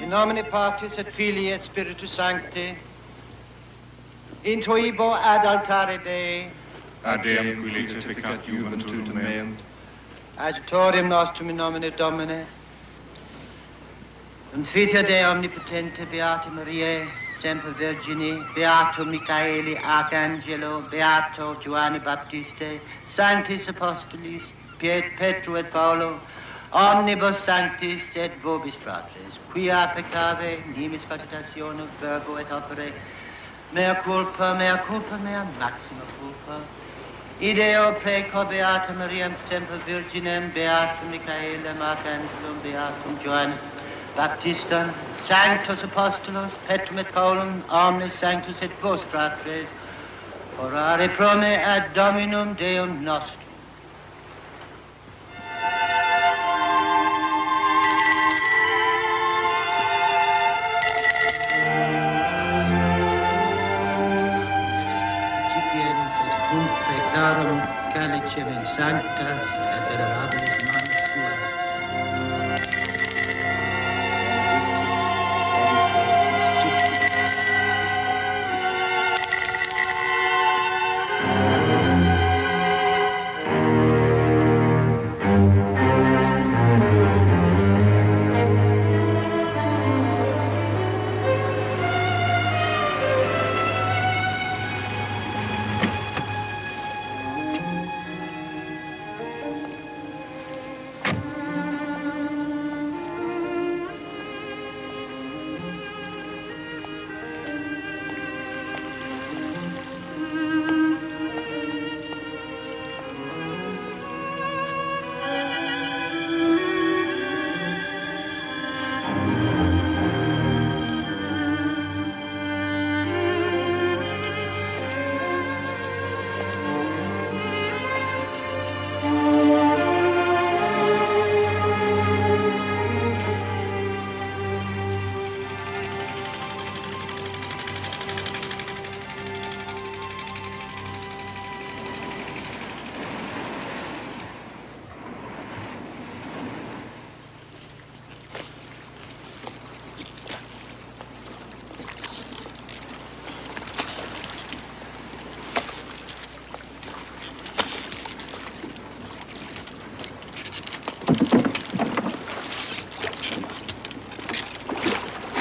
In nomine Patris et Filii et Spiritus Sancti, intuibo ad altare Dei, ad Deum qui litificat juventutem meum, adjutorium nostrum in nomine Domine, Confitia Dei omnipotente, Beata Mariae, semper Virgini, Beato Michaeli, Arcangelo, Beato Giovanni Baptiste, Sanctis Apostolis, Petro et Paulo, omnibus sanctis et vobis fratres, quia peccave, nimis cogitatione, verbo et opere, mea culpa, mea maxima culpa. Ideo preco Beata Mariam semper Virginem, Beatum Michaelem, Arcangelum, Beatum Johannem Baptistam, Sanctus Apostolos, Petrum et Paulum, omnes sanctus et vos fratres, orare pro me ad Dominum Deum nostrum. Clarum calicem in sanctas et venerabilis manus tuae.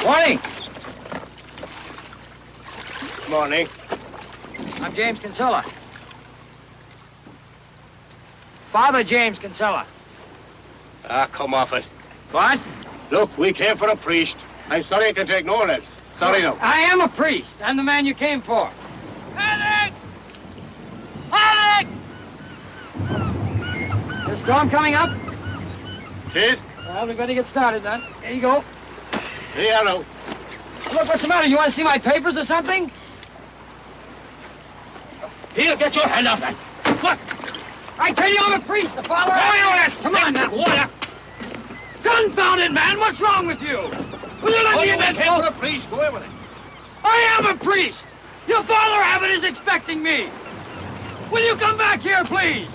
Morning. Morning. I'm James Kinsella. Father James Kinsella. Ah, come off it. What? Look, we came for a priest. I'm sorry I can take no one else. Sorry, no. I am a priest. I'm the man you came for. Panic! Panic! There's a storm coming up? Tis? Well, we better get started then. Here you go. Hello. Look, what's the matter? You want to see my papers or something? Here, get your hand off that. Look! I tell you I'm a priest, the father of... Come on now. What? Confounded man, what's wrong with you? Will you let me in that came for a priest. Go away with it. I am a priest! Your father Abbott is expecting me! Will you come back here, please?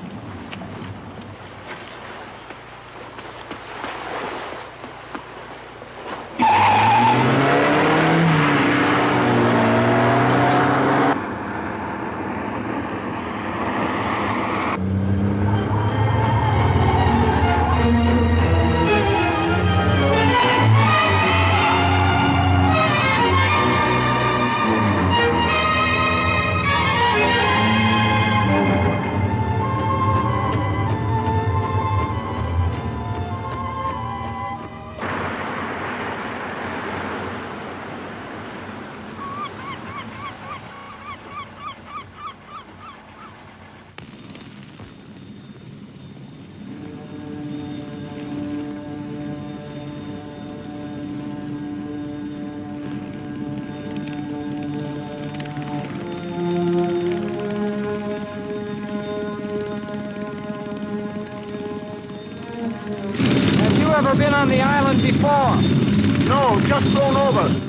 ever been on the island before? No, just blown over.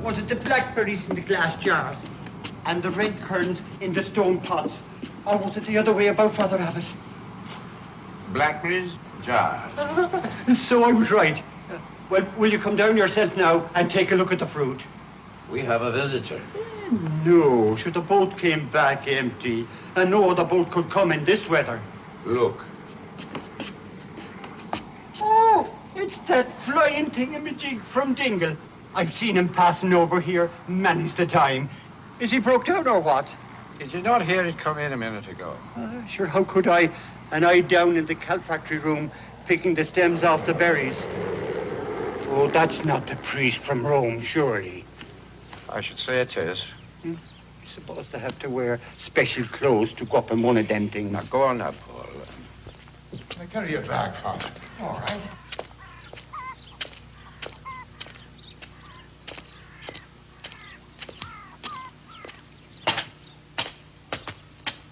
Was it the blackberries in the glass jars and the red currants in the stone pots? Or was it the other way about, Father Abbot? Blackberries, jars. So I was right. Well, will you come down yourself now and take a look at the fruit? We have a visitor. No, sure, the boat came back empty, and no other boat could come in this weather. Look. Oh, it's that flying thingamajig from Dingle. I've seen him passing over here many's the time. Is he broke down or what? Did you not hear it come in a minute ago? Sure, how could I? And I down in the cal factory room picking the stems off the berries. Oh, that's not the priest from Rome, surely. I should say it is. He's supposed to have to wear special clothes to go up in one of them things. Now, go on now, Paul. I carry your bag, Father. All right.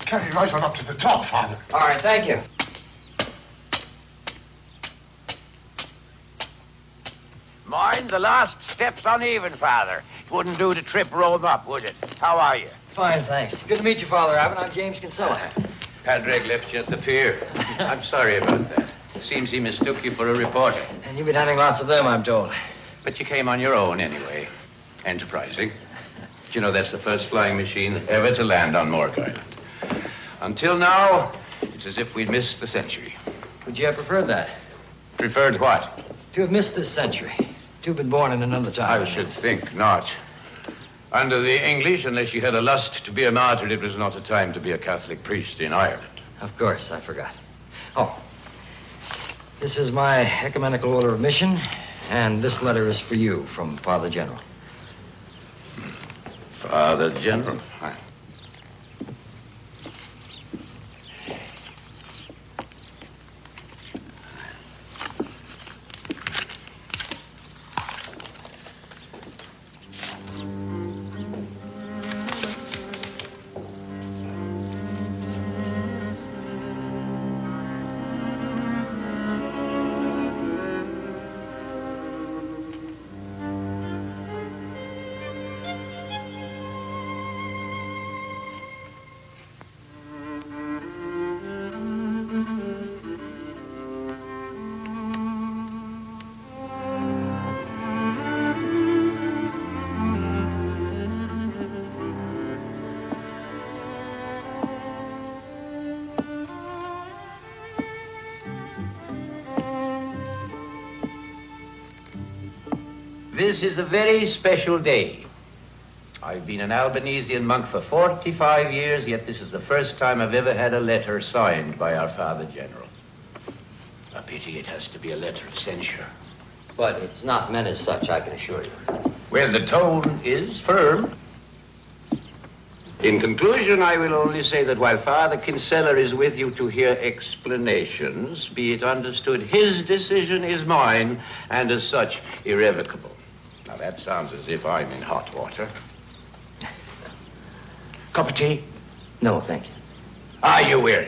Carry right on up to the top, Father. All right, thank you. Mind, the last step's uneven, Father. It wouldn't do to trip Rome up, would it? How are you? Fine, thanks. Good to meet you, Father Abbot. I'm James Kinsella. Padraig left you at the pier. I'm sorry about that. Seems he mistook you for a reporter. And you've been having lots of them, I'm told. But you came on your own anyway. Enterprising. But you know, that's the first flying machine ever to land on Morgue Island. Until now, it's as if we'd missed the century. Would you have preferred that? Preferred what? To have missed this century. To have been born in another time. I should think not. Under the English, unless you had a lust to be a martyr, it was not a time to be a Catholic priest in Ireland. Of course, I forgot. Oh, this is my ecumenical order of mission, and this letter is for you from Father General. Father General? This is a very special day. I've been an Albanesian monk for 45 years, yet this is the first time I've ever had a letter signed by our Father General. A pity it has to be a letter of censure. But it's not meant as such, I can assure you. Well, the tone is firm. In conclusion, I will only say that while Father Kinsella is with you to hear explanations, be it understood, his decision is mine, and as such, irrevocable. Now, that sounds as if I'm in hot water. Cup of tea? No, thank you. Ah, you will.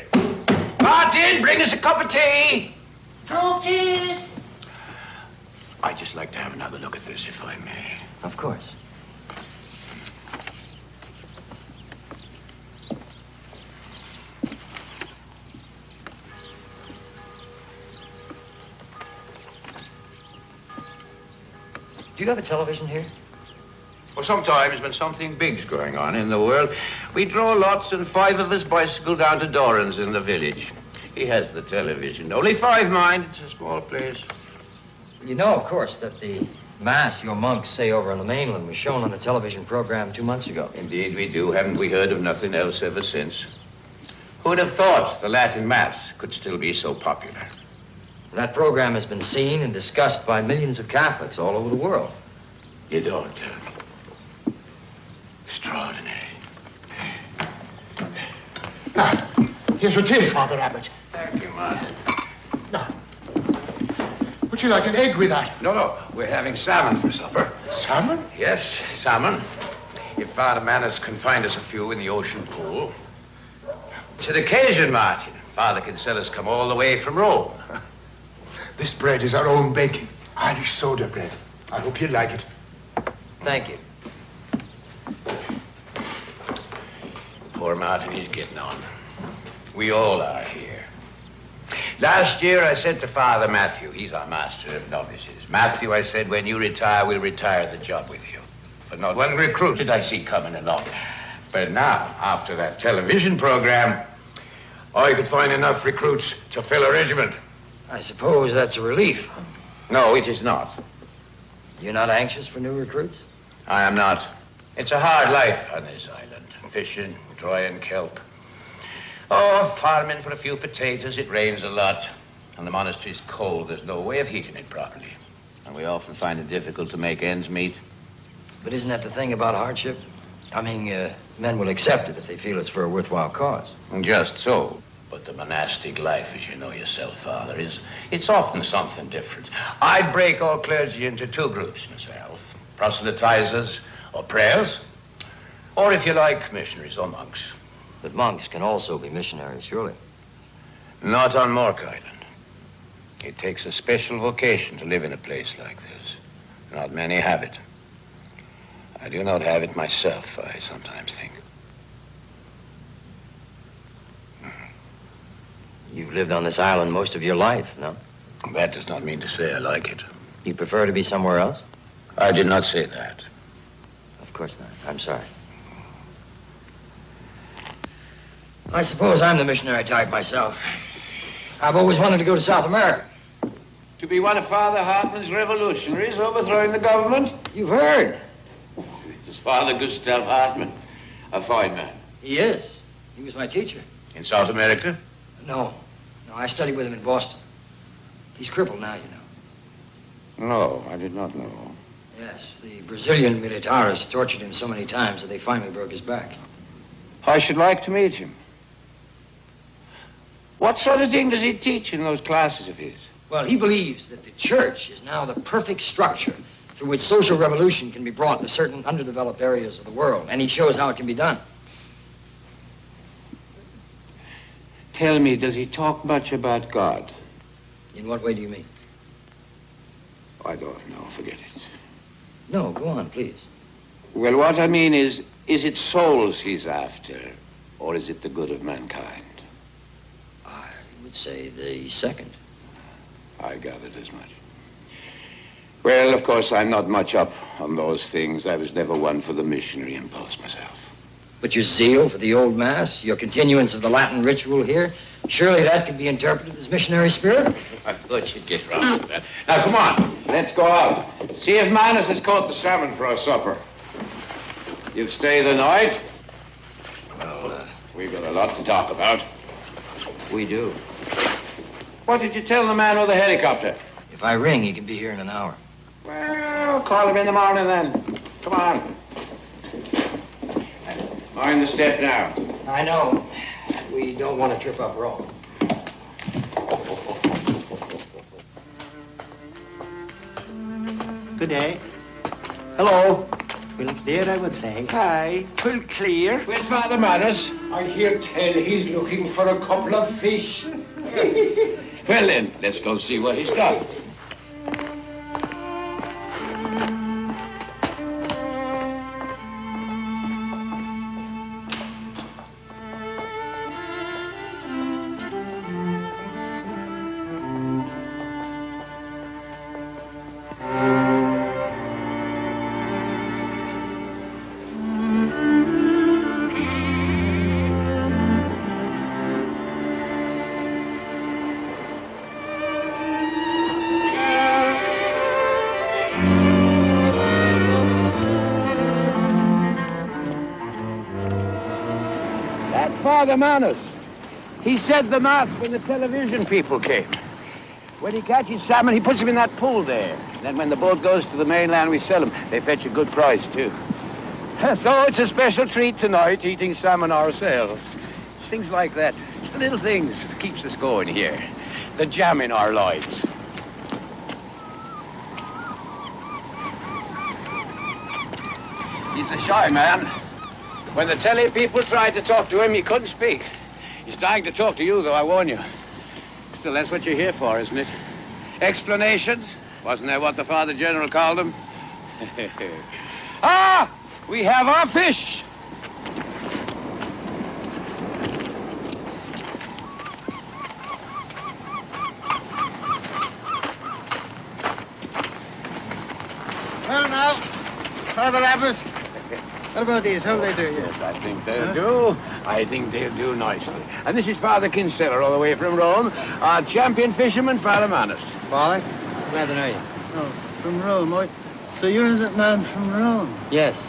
Martin, bring us a cup of tea! Two teas. I'd just like to have another look at this, if I may. Of course. Do you have a television here? Well, sometimes when something big's going on in the world, we draw lots and 5 of us bicycle down to Doran's in the village. He has the television. Only 5, mind. It's a small place. You know, of course, that the Mass your monks say over on the mainland was shown on a television program 2 months ago. Indeed we do. Haven't we heard of nothing else ever since? Who'd have thought the Latin Mass could still be so popular? That program has been seen and discussed by millions of Catholics all over the world. You don't tell me. Extraordinary. Now, here's your tea, Father Abbot. Thank you, Martin. Now, would you like an egg with that? No, we're having salmon for supper. Salmon? Yes, salmon. If Father Manus can find us a few in the ocean pool. It's an occasion, Martin. Father Kinsella's come all the way from Rome. This bread is our own baking. Irish soda bread. I hope you like it. Thank you. Poor Martin, he's getting on. We all are here. Last year, I said to Father Matthew, he's our master of novices. Matthew, I said, when you retire, we'll retire the job with you. For not one recruit did I see coming along. But now, after that television program, I could find enough recruits to fill a regiment. I suppose that's a relief. No, it is not. You're not anxious for new recruits? I am not. It's a hard life on this island. Fishing, drying kelp. Oh, farming for a few potatoes. It rains a lot. And the monastery's cold. There's no way of heating it properly. And we often find it difficult to make ends meet. But isn't that the thing about hardship? I mean, men will accept it if they feel it's for a worthwhile cause. Just so. But the monastic life, as you know yourself, Father, it's often something different. I'd break all clergy into 2 groups myself. Proselytizers or prayers. Or, if you like, missionaries or monks. But monks can also be missionaries, surely. Not on Mork Island. It takes a special vocation to live in a place like this. Not many have it. I do not have it myself, I sometimes think. You've lived on this island most of your life, no? That does not mean to say I like it. You prefer to be somewhere else? I did not say that. Of course not. I'm sorry. I suppose I'm the missionary type myself. I've always wanted to go to South America. To be one of Father Hartman's revolutionaries overthrowing the government? You've heard. It's Father Gustav Hartman, a fine man. He is. He was my teacher. In South America? No, I studied with him in Boston. He's crippled now, you know. No, I did not know. Yes, the Brazilian militares tortured him so many times that they finally broke his back. I should like to meet him. What sort of thing does he teach in those classes of his? Well, he believes that the church is now the perfect structure through which social revolution can be brought to certain underdeveloped areas of the world, and he shows how it can be done. Tell me, does he talk much about God? In what way do you mean? I don't know, forget it. No, go on, please. Well, what I mean is it souls he's after, or is it the good of mankind? I would say the second. I gathered as much. Well, of course, I'm not much up on those things. I was never one for the missionary impulse myself. But your zeal for the old Mass, your continuance of the Latin ritual here, surely that could be interpreted as missionary spirit? I thought you'd get round to that. Now, come on, let's go out. See if Manus has caught the salmon for our supper. You'll stay the night? Well, we've got a lot to talk about. We do. What did you tell the man with the helicopter? If I ring, he can be here in an hour. Well, call him in the morning then. Come on. Mind the step now. I know. We don't want to trip up Rome. Good day. Hello. Twill clear, I would say. Aye, twill clear. Where's Father Manus? I hear tell he's looking for a couple of fish. Well then, let's go see what he's got. Father Manus. He said the mass when the television people came. When he catches salmon, he puts them in that pool there. And then when the boat goes to the mainland, we sell them. They fetch a good price, too. So it's a special treat tonight, eating salmon ourselves. It's things like that. It's the little things that keeps us going here. The jam in our lives. He's a shy man. When the telly people tried to talk to him, he couldn't speak. He's dying to talk to you, though, I warn you. Still, that's what you're here for, isn't it? Explanations? Wasn't that what the Father General called them? Ah! We have our fish! Well, now, Father Abbot, what about these? How'll they do here? Yes, I think they'll do. I think they'll do nicely. And this is Father Kinsella, all the way from Rome, our champion fisherman, Father Manus. Father, glad to know you. Oh, from Rome. So you're that man from Rome? Yes.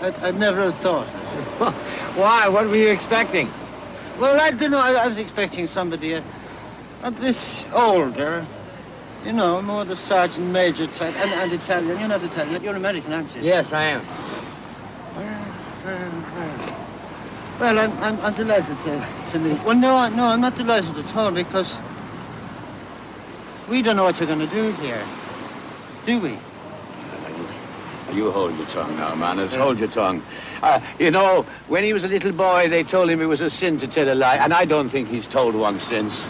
I'd never have thought. Why? What were you expecting? Well, I don't know. I was expecting somebody a bit older. You know, more the sergeant major type. And Italian. You're not Italian. You're American, aren't you? Yes, I am. Well, I'm delighted to meet. Well, no, I'm not delighted at all because we don't know what you're going to do here, do we? You hold your tongue now, Manus. Hold your tongue. You know, when he was a little boy, they told him it was a sin to tell a lie, and I don't think he's told one since.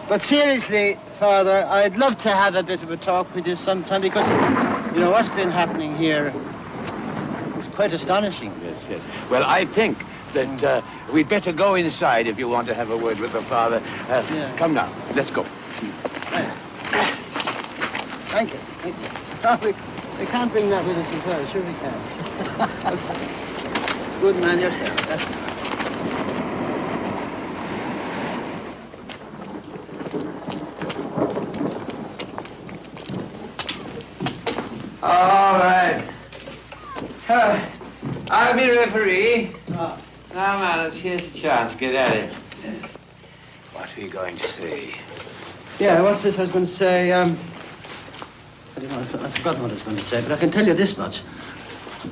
But seriously, Father, I'd love to have a bit of a talk with you sometime because, you know, what's been happening here is quite astonishing. Yes, yes. Well, I think that we'd better go inside if you want to have a word with the Father. Yeah. Come now, let's go. Right. Thank you. Thank you. Oh, we can't bring that with us as well. Sure we can. Good man yourself. All right. I'll be referee. Oh. Now, Manus, here's a chance. Get at it. Yes. What are you going to say? Yeah, what's this I was going to say? I don't know, I've forgotten what I was going to say, but I can tell you this much.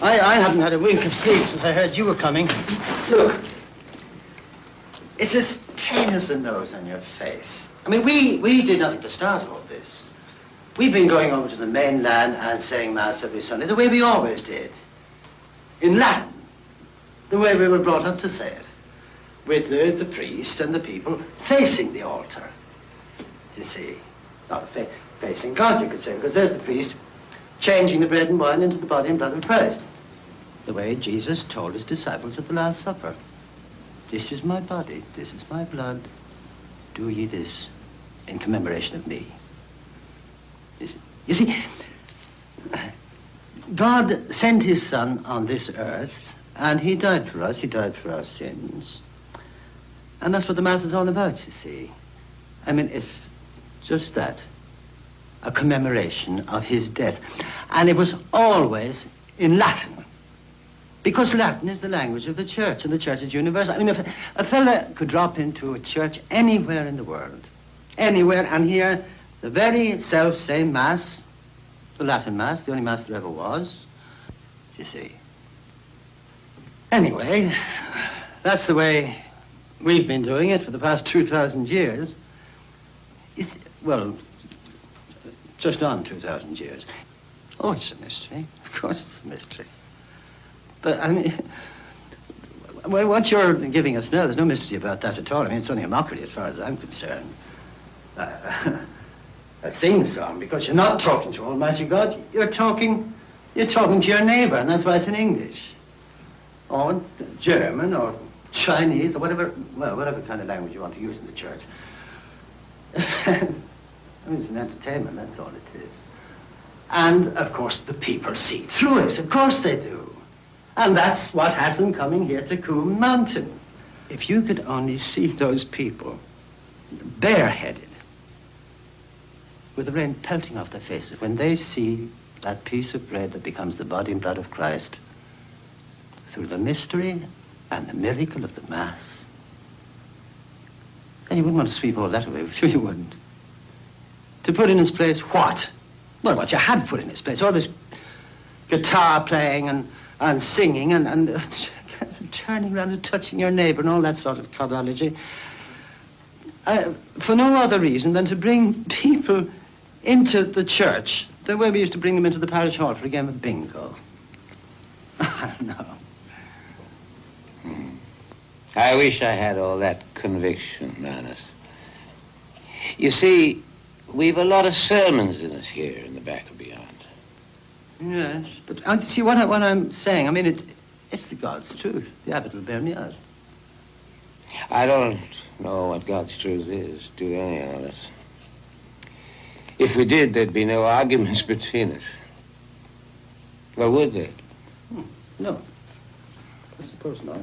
I haven't had a wink of sleep since I heard you were coming. Look, it's as plain as the nose on your face. I mean, we did nothing to start all this. We've been going over to the mainland and saying Mass every Sunday the way we always did. In Latin, the way we were brought up to say it. With the priest and the people facing the altar. You see, not facing God, you could say, because there's the priest changing the bread and wine into the body and blood of Christ. The way Jesus told his disciples at the Last Supper. This is my body, this is my blood. Do ye this in commemoration of me. You see, God sent his Son on this earth, and he died for us, he died for our sins. And that's what the Mass is all about, you see. I mean, it's just that, a commemoration of his death. And it was always in Latin, because Latin is the language of the church, and the church is universal. I mean, if a fella could drop into a church anywhere in the world, anywhere, and hear the very self-same Mass, the Latin Mass, the only Mass there ever was, you see. Anyway, that's the way we've been doing it for the past 2,000 years. Well, just on 2,000 years. Oh, it's a mystery. Of course it's a mystery. But, I mean, well, what you're giving us now, there's no mystery about that at all. I mean, it's only a mockery as far as I'm concerned. A sing-song, because you're not talking to Almighty God. You're talking to your neighbor, and that's why it's in English. Or German, or Chinese, or whatever kind of language you want to use in the church. I mean, it's an entertainment, that's all it is. And, of course, the people see through it. Of course they do. And that's what has them coming here to Coombe Mountain. If you could only see those people bareheaded, with the rain pelting off their faces, when they see that piece of bread that becomes the body and blood of Christ, through the mystery And the miracle of the Mass. And you wouldn't want to sweep all that away, would you? You wouldn't. To put in its place what? Well, what you had put in its place. All this guitar playing and singing and turning around and touching your neighbor and all that sort of codology. For no other reason than to bring people into the church the way we used to bring them into the parish hall for a game of bingo. I don't know. I wish I had all that conviction, Manus. You see, we've a lot of sermons in us here in the back of beyond. Yes, but see what I'm saying. I mean, it's the God's truth. The abbot will bear me out. I don't know what God's truth is, do any of us? If we did, there'd be no arguments between us. Or would there? No. I suppose not.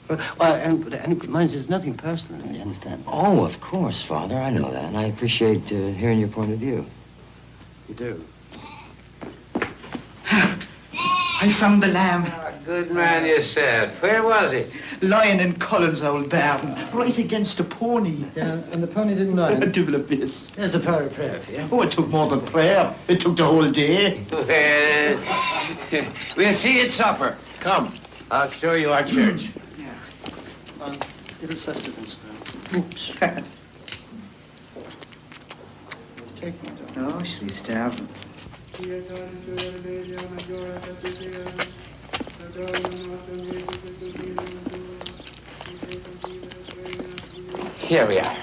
Well, and mind, there's nothing personal, you understand? Oh, of course, Father. I know that, and I appreciate hearing your point of view. You do? I found the lamb. Good man yourself. Where was it? Lying in Cullen's old barn, right against a pony. Yeah, and the pony didn't lie. A devil of bits. There's the power of prayer for you. Oh, it took more than prayer. It took the whole day. We'll see you at supper. Come, I'll show you our church. Little sustenance now. Oops. Take me, No, she's starving. Here we are.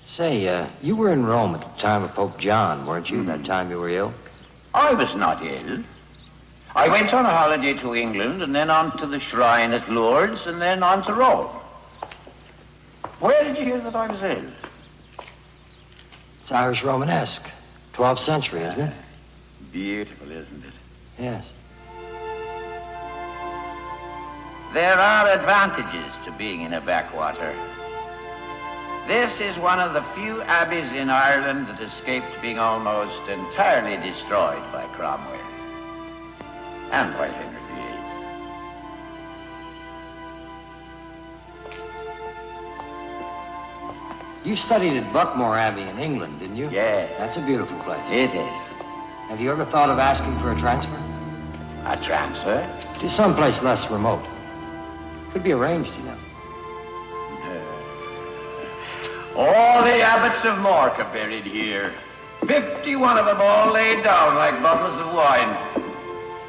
Say, you were in Rome at the time of Pope John, weren't you? That time you were ill? I was not ill. I went on a holiday to England and then on to the shrine at Lourdes and then on to Rome. Where did you hear that I was ill? It's Irish Romanesque. 12th century, isn't it? Beautiful, isn't it? Yes. There are advantages to being in a backwater. This is one of the few abbeys in Ireland that escaped being almost entirely destroyed by Cromwell and by Henry VIII. You studied at Buckmore Abbey in England, didn't you? Yes. That's a beautiful place. It is. Have you ever thought of asking for a transfer? A transfer? To someplace less remote. Could be arranged, you know. All the abbots of Mork are buried here. 51 of them all laid down like bottles of wine.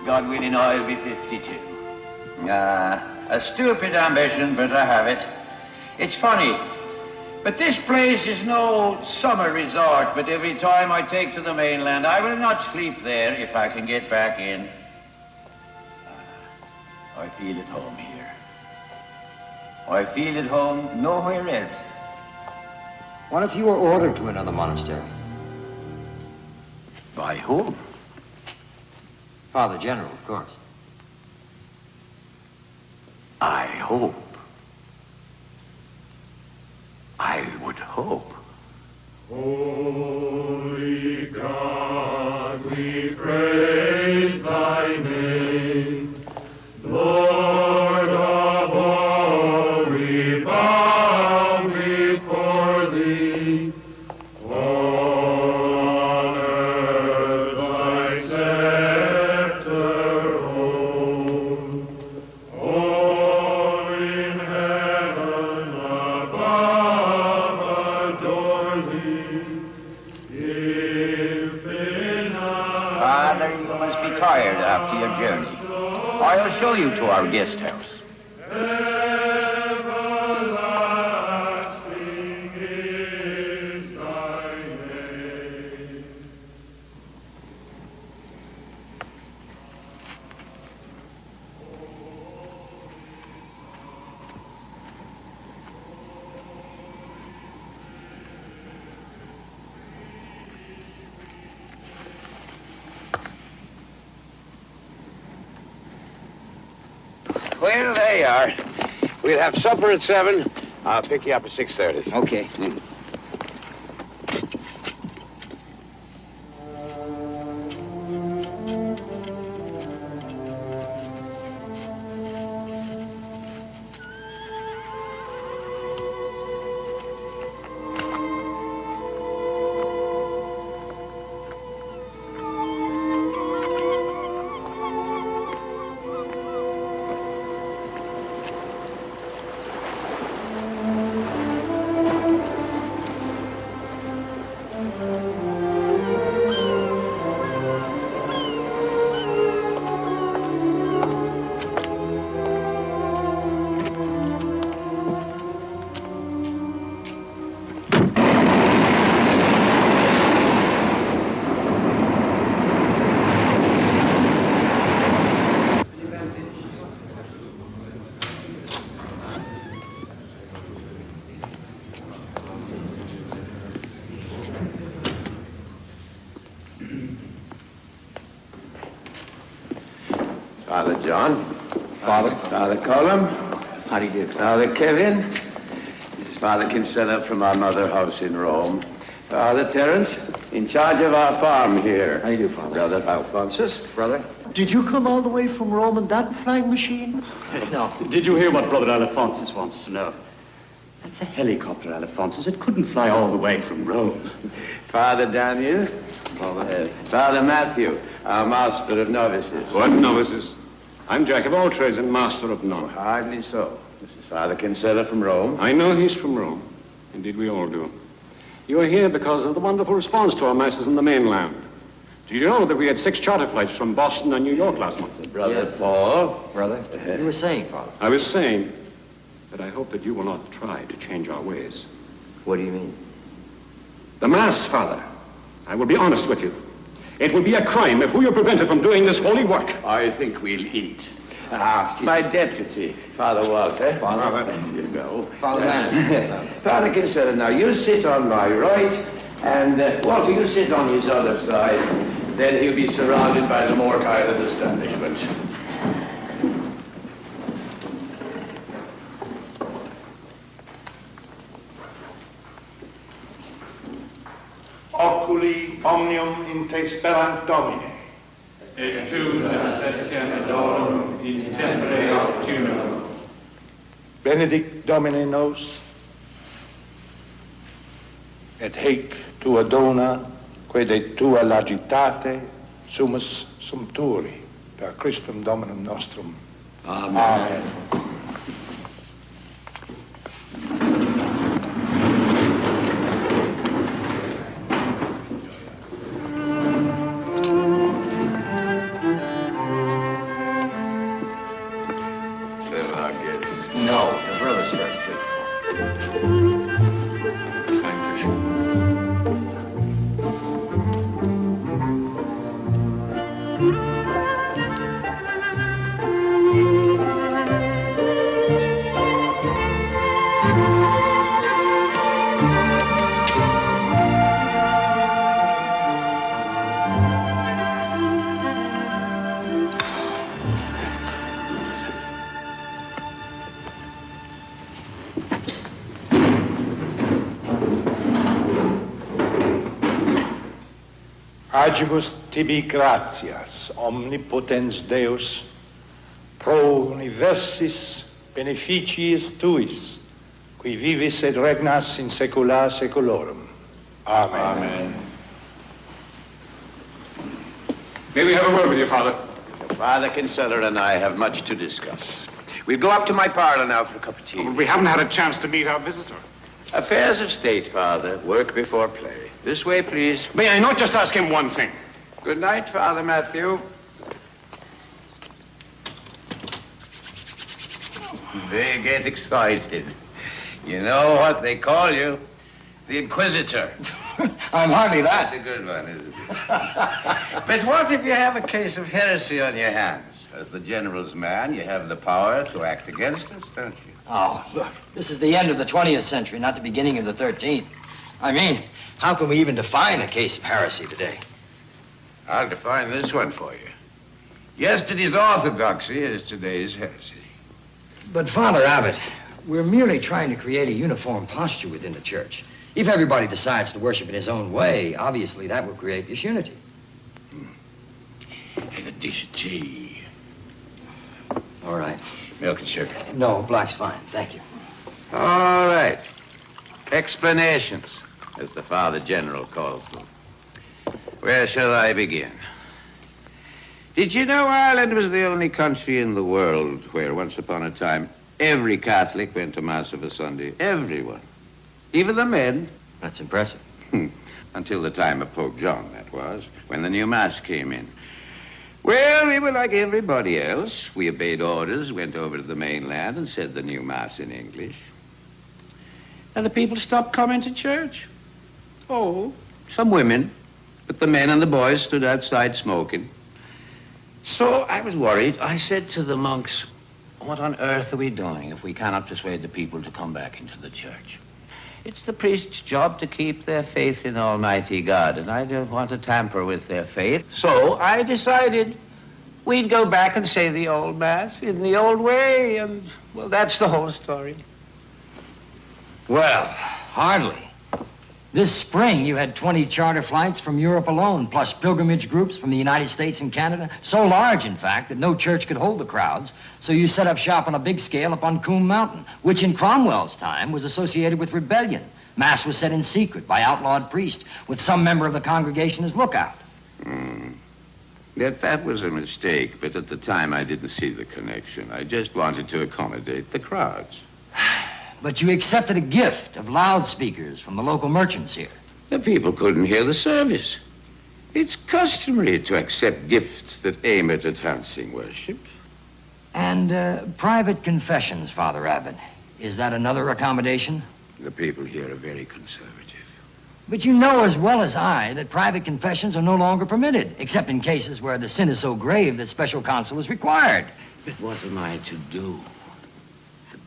God willing, I'll be 52. A stupid ambition, but I have it. It's funny, but this place is no summer resort, but every time I take to the mainland, I will not sleep there if I can get back in. I feel at home here. I feel at home nowhere else. What if you were ordered to another monastery? By whom? Father General, of course. I hope. I would hope. Holy God, we praise thy name. Lord of all, we bow before thee. All on earth thy scepter hold. All in heaven above adore thee. If in Father, you must be tired after your journey. I'll show you to our guest house. everlasting is thy name. Well, there you are. We'll have supper at 7. I'll pick you up at 6:30. Okay. Father John. Father Colum. How do you do? Father Kevin. This is Father Kinsella from our mother house in Rome. Father Terence, in charge of our farm here. How do you do, Father? Brother Alphonsus. Brother? Did you come all the way from Rome in that flying machine? No. Did you hear what Brother Alphonsus wants to know? That's a helicopter, Alphonsus. It couldn't fly all the way from Rome. Father Daniel. Father Matthew, our master of novices. What novices? I'm jack of all trades and master of none. Hardly so. This is Father Kinsella from Rome. I know he's from Rome. Indeed, we all do. You are here because of the wonderful response to our masses in the mainland. Did you know that we had 6 charter flights from Boston and New York last month? Brother Paul. Brother? You were saying, Father. I was saying that I hope that you will not try to change our ways. What do you mean? The Mass, Father. I will be honest with you. It would be a crime if we were prevented from doing this holy work. I think we'll eat. My deputy, Father Walter. Father. There you go. Father Mann. Father Kinsella, now you sit on my right, and Walter, you sit on his other side. Then he'll be surrounded by the Mork Island establishment. Oculi omnium in te sperant Domine. Et tu necessiam adorum in tempore optimum. Benedict Domine nos, et hic tua dona, quae de tua lagitate, sumus sumpturi, per Christum Dominum nostrum. Amen. Amen. No, the brothers first, please. I'm for sure. Agimus tibi gratias, omnipotens Deus, pro universis beneficiis tuis, qui vivis et regnas in saecula saeculorum. Amen. Amen. May we have a word with you, Father? Father Kinsella and I have much to discuss. We'll go up to my parlor now for a cup of tea. We haven't had a chance to meet our visitor. Affairs of state, Father. Work before play. This way, please. May I not just ask him one thing? Good night, Father Matthew. They get excited. You know what they call you? The Inquisitor. I'm hardly That's that. a good one, isn't it? But what if you have a case of heresy on your hands? As the general's man, you have the power to act against us, don't you? Oh, look, this is the end of the 20th century, not the beginning of the 13th. I mean, how can we even define a case of heresy today? I'll define this one for you. Yesterday's orthodoxy is today's heresy. But Father Abbot, we're merely trying to create a uniform posture within the church. If everybody decides to worship in his own way, obviously that will create disunity. And a dish of tea. All right. Milk and sugar. No, black's fine. Thank you. All right. Explanations, as the Father General calls them. Where shall I begin? Did you know Ireland was the only country in the world where, once upon a time, every Catholic went to Mass of a Sunday? Everyone. Even the men. That's impressive. Until the time of Pope John, that was, when the new Mass came in. Well, we were like everybody else. We obeyed orders, went over to the mainland and said the new Mass in English. And the people stopped coming to church. Oh, some women. But the men and the boys stood outside smoking. So I was worried. I said to the monks, what on earth are we doing if we cannot persuade the people to come back into the church? It's the priest's job to keep their faith in Almighty God, and I don't want to tamper with their faith. So I decided we'd go back and say the old Mass in the old way, and, well, that's the whole story. Well, hardly. This spring, you had 20 charter flights from Europe alone, plus pilgrimage groups from the United States and Canada. So large, in fact, that no church could hold the crowds. So you set up shop on a big scale up on Coombe Mountain, which in Cromwell's time was associated with rebellion. Mass was said in secret by outlawed priests, with some member of the congregation as lookout. Yet that was a mistake, but at the time I didn't see the connection. I just wanted to accommodate the crowds. But you accepted a gift of loudspeakers from the local merchants here. The people couldn't hear the service. It's customary to accept gifts that aim at enhancing worship. And private confessions, Father Abbot. Is that another accommodation? The people here are very conservative. But you know as well as I that private confessions are no longer permitted, except in cases where the sin is so grave that special counsel is required. But what am I to do?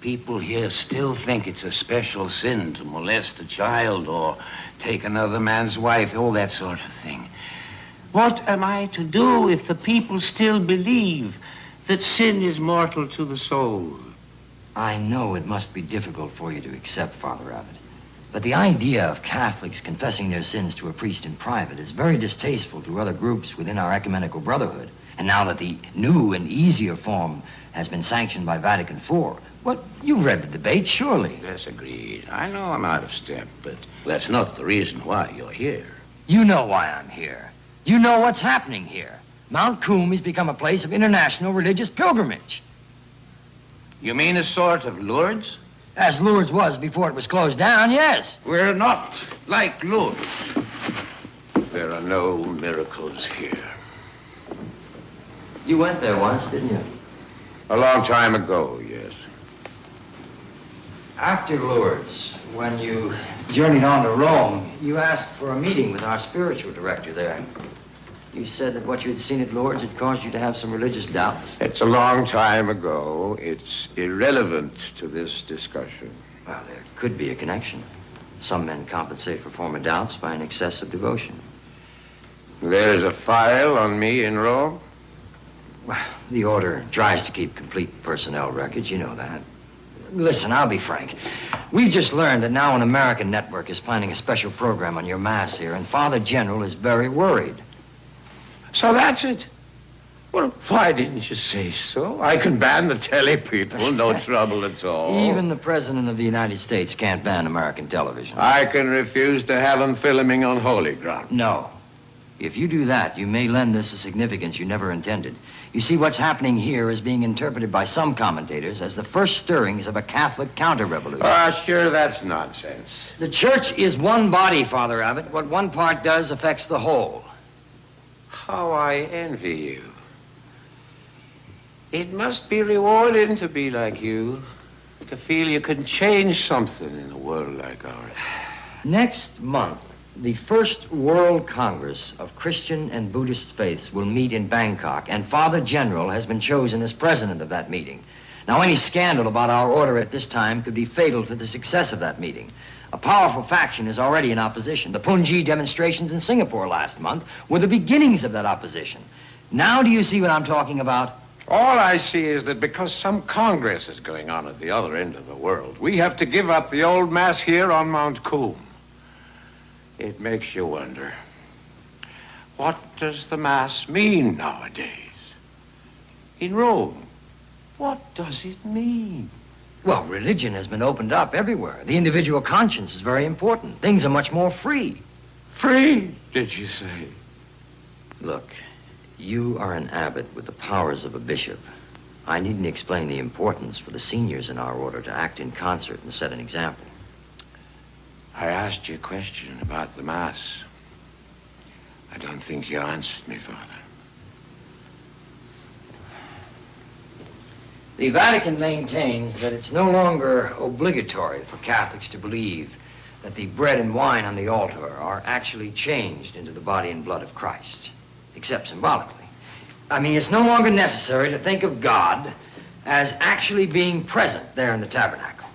People here still think it's a special sin to molest a child or take another man's wife, all that sort of thing. What am I to do if the people still believe that sin is mortal to the soul? I know it must be difficult for you to accept, Father Abbot, but the idea of Catholics confessing their sins to a priest in private is very distasteful to other groups within our ecumenical brotherhood. And now that the new and easier form has been sanctioned by Vatican IV, well, you've read the debate, surely. Yes, agreed. I know I'm out of step, but that's not the reason why you're here. You know why I'm here. You know what's happening here. Mount Coombe has become a place of international religious pilgrimage. You mean a sort of Lourdes? As Lourdes was before it was closed down, yes. We're not like Lourdes. There are no miracles here. You went there once, didn't you? A long time ago, yes. After Lourdes, when you journeyed on to Rome, you asked for a meeting with our spiritual director there. You said that what you had seen at Lourdes had caused you to have some religious doubts. It's a long time ago. It's irrelevant to this discussion. Well, there could be a connection. Some men compensate for former doubts by an excess of devotion. There's a file on me in Rome? Well, the order tries to keep complete personnel records, you know that. Listen, I'll be frank. We've just learned that now an American network is planning a special program on your Mass here, and Father General is very worried. So that's it? Well, why didn't you say so? I can ban the telly people, no trouble at all. Even the President of the United States can't ban American television. I can refuse to have them filming on holy ground. No. If you do that, you may lend this a significance you never intended. You see, what's happening here is being interpreted by some commentators as the first stirrings of a Catholic counter-revolution. Sure, that's nonsense. The church is one body, Father Abbot. What one part does affects the whole. How I envy you. It must be rewarding to be like you, to feel you can change something in a world like ours. Next month, the first World Congress of Christian and Buddhist faiths will meet in Bangkok, and Father General has been chosen as president of that meeting. Now, any scandal about our order at this time could be fatal to the success of that meeting. A powerful faction is already in opposition. The Punji demonstrations in Singapore last month were the beginnings of that opposition. Now do you see what I'm talking about? All I see is that because some Congress is going on at the other end of the world, we have to give up the old Mass here on Mount Coombe. It makes you wonder, what does the Mass mean nowadays? In Rome, what does it mean? Well, religion has been opened up everywhere. The individual conscience is very important. Things are much more free. Free, did you say? Look, you are an abbot with the powers of a bishop. I needn't explain the importance for the seniors in our order to act in concert and set an example. I asked you a question about the Mass. I don't think you answered me, Father. The Vatican maintains that it's no longer obligatory for Catholics to believe that the bread and wine on the altar are actually changed into the body and blood of Christ, except symbolically. I mean, it's no longer necessary to think of God as actually being present there in the tabernacle.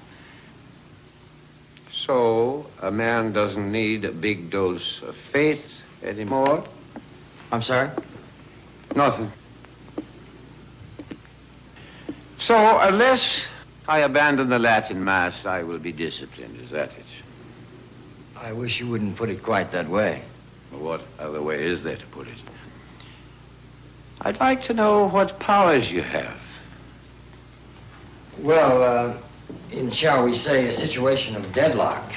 So, a man doesn't need a big dose of faith anymore? I'm sorry? Nothing. So, unless I abandon the Latin Mass, I will be disciplined. Is that it? I wish you wouldn't put it quite that way. Well, what other way is there to put it? I'd like to know what powers you have. Well, in, shall we say, a situation of deadlock,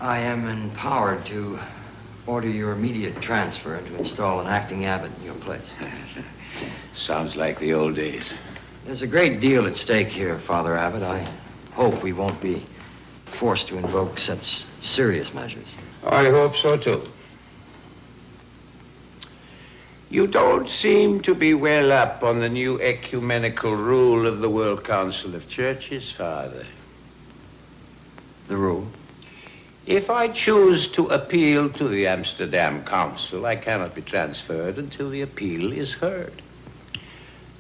I am empowered to order your immediate transfer and to install an acting abbot in your place. Sounds like the old days. There's a great deal at stake here, Father Abbot. I hope we won't be forced to invoke such serious measures. I hope so, too. You don't seem to be well up on the new ecumenical rule of the World Council of Churches, Father. The rule? If I choose to appeal to the Amsterdam Council, I cannot be transferred until the appeal is heard.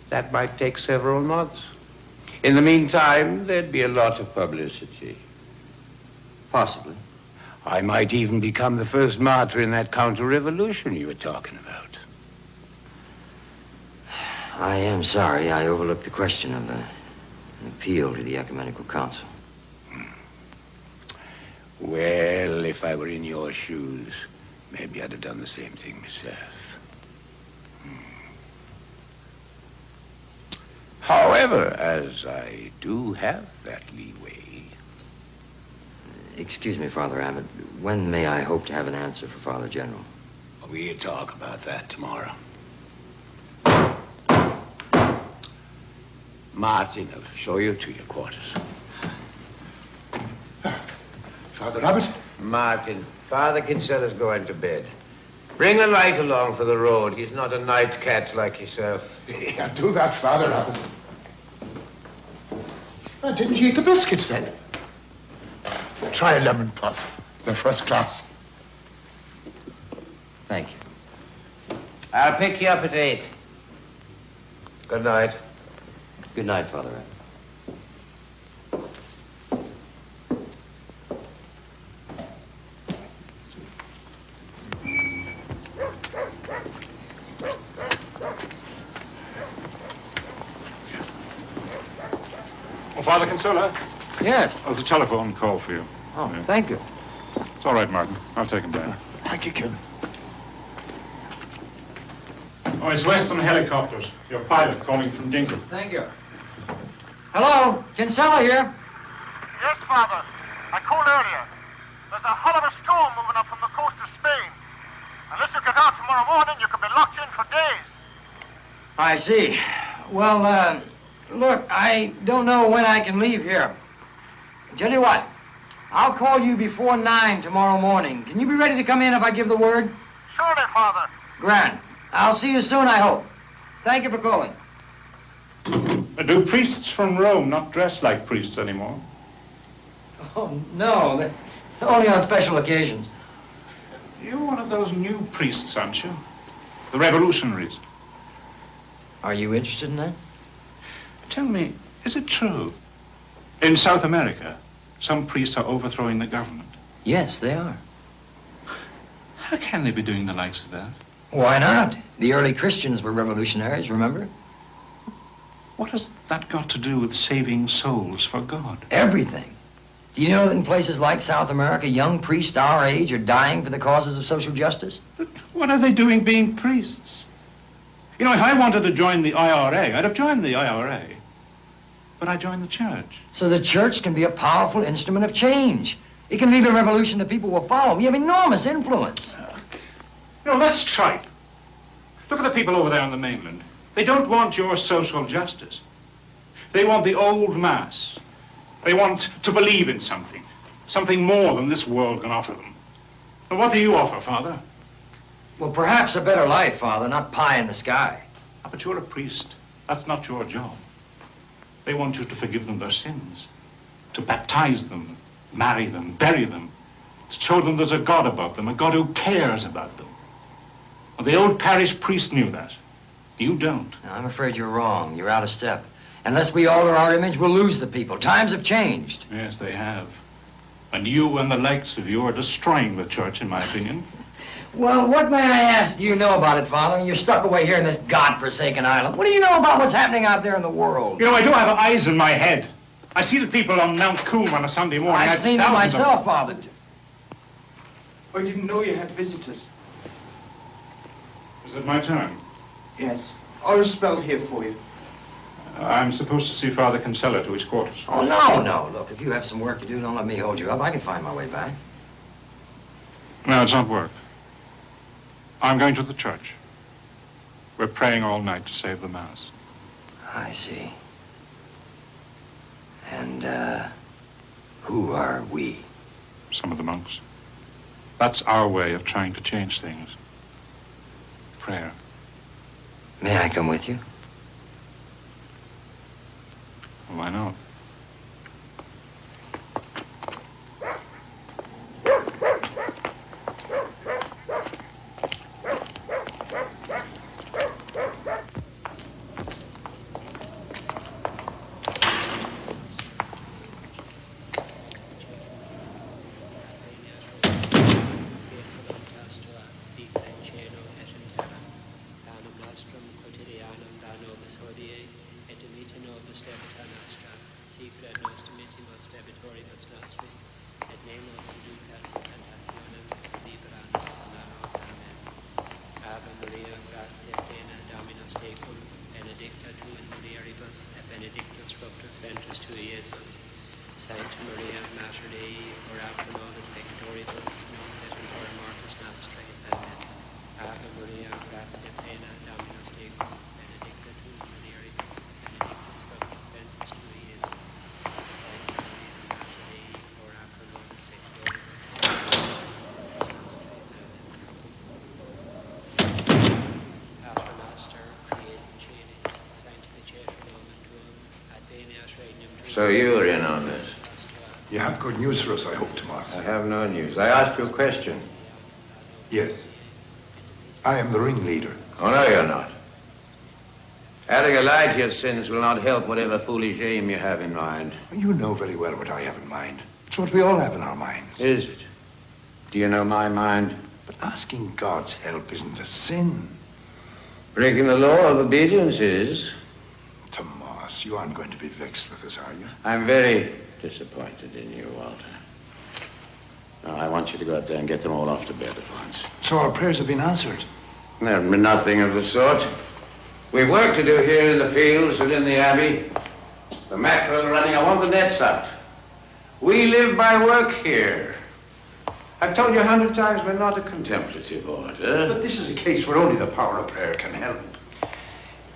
That might take several months. In the meantime, there'd be a lot of publicity. Possibly. I might even become the first martyr in that counter-revolution you were talking about. I am sorry I overlooked the question of an appeal to the Ecumenical Council. Well, if I were in your shoes, maybe I'd have done the same thing myself. However, as I do have that leeway... Excuse me, Father Abbot. When may I hope to have an answer for Father General? We'll talk about that tomorrow. Martin will show you to your quarters. Father Abbot? Martin, Father Kinsella's going to bed. Bring a light along for the road. He's not a night cat like yourself. Yeah, do that, Father Abbot. Didn't you eat the biscuits then? Try a lemon puff. They're first class. Thank you. I'll pick you up at 8. Good night. Good night, Father Abbot. Oh, Father Kinsella? Yes? There's a telephone call for you. Oh, yeah. Thank you. It's all right, Martin. I'll take him down. Thank you, Kim. Oh, it's Western Helicopters. Your pilot calling from Dingle. Thank you. Hello, Kinsella here. Yes, Father. I called earlier. There's a hell of a storm moving up from the coast of Spain. Unless you get out tomorrow morning, you could be locked in for days. I see. Well, look, I don't know when I can leave here. Tell you what, I'll call you before 9 tomorrow morning. Can you be ready to come in if I give the word? Surely, Father. Grand. I'll see you soon, I hope. Thank you for calling. Do priests from Rome not dress like priests anymore? Oh, no. Only on special occasions. You're one of those new priests, aren't you? The revolutionaries. Are you interested in that? Tell me, is it true? In South America, some priests are overthrowing the government. Yes, they are. How can they be doing the likes of that? Why not? The early Christians were revolutionaries, remember? What has that got to do with saving souls for God? Everything. Do you know that in places like South America, young priests our age are dying for the causes of social justice? But what are they doing being priests? You know, if I wanted to join the IRA, I'd have joined the IRA. But I joined the church. So the church can be a powerful instrument of change. It can lead a revolution that people will follow. We have enormous influence. You know, let's try it. Look at the people over there on the mainland. They don't want your social justice. They want the old mass. They want to believe in something. Something more than this world can offer them. And what do you offer, Father? Well, perhaps a better life, Father, not pie in the sky. Oh, but you're a priest. That's not your job. They want you to forgive them their sins, to baptize them, marry them, bury them, to show them there's a God above them, a God who cares about them. And the old parish priest knew that. You don't. No, I'm afraid you're wrong. You're out of step. Unless we alter our image, we'll lose the people. Times have changed. Yes, they have. And you and the likes of you are destroying the church, in my opinion. Well, what, may I ask, do you know about it, Father? You're stuck away here in this godforsaken island. What do you know about what's happening out there in the world? You know, I do have eyes in my head. I see the people on Mount Coombe on a Sunday morning. I've seen them myself, Father. I didn't know you had visitors. Is it my turn? Yes. I'll spell here for you. I'm supposed to see Father Kinsella to his quarters. Oh, no. Look, if you have some work to do, don't let me hold you up. I can find my way back. No, it's not work. I'm going to the church. We're praying all night to save the Mass. I see. And, who are we? Some of the monks. That's our way of trying to change things. Prayer. May I come with you? Why not? So you're in on this? You have good news for us, I hope, Tomas. I have no news. I asked you a question. Yes. I am the ringleader. Oh, no, you're not. Adding a lie to your sins will not help whatever foolish aim you have in mind. You know very well what I have in mind. It's what we all have in our minds. Is it? Do you know my mind? But asking God's help isn't a sin. Breaking the law of obedience is. Tomas, you aren't going to be vexed with us, are you? I'm very disappointed in you, Walter. Now, I want you to go out there and get them all off to bed at once. So our prayers have been answered? Nothing of the sort. We've work to do here in the fields and in the abbey. The mackerel are running. I want the nets out. We live by work here. I've told you 100 times we're not a contemplative order. But this is a case where only the power of prayer can help.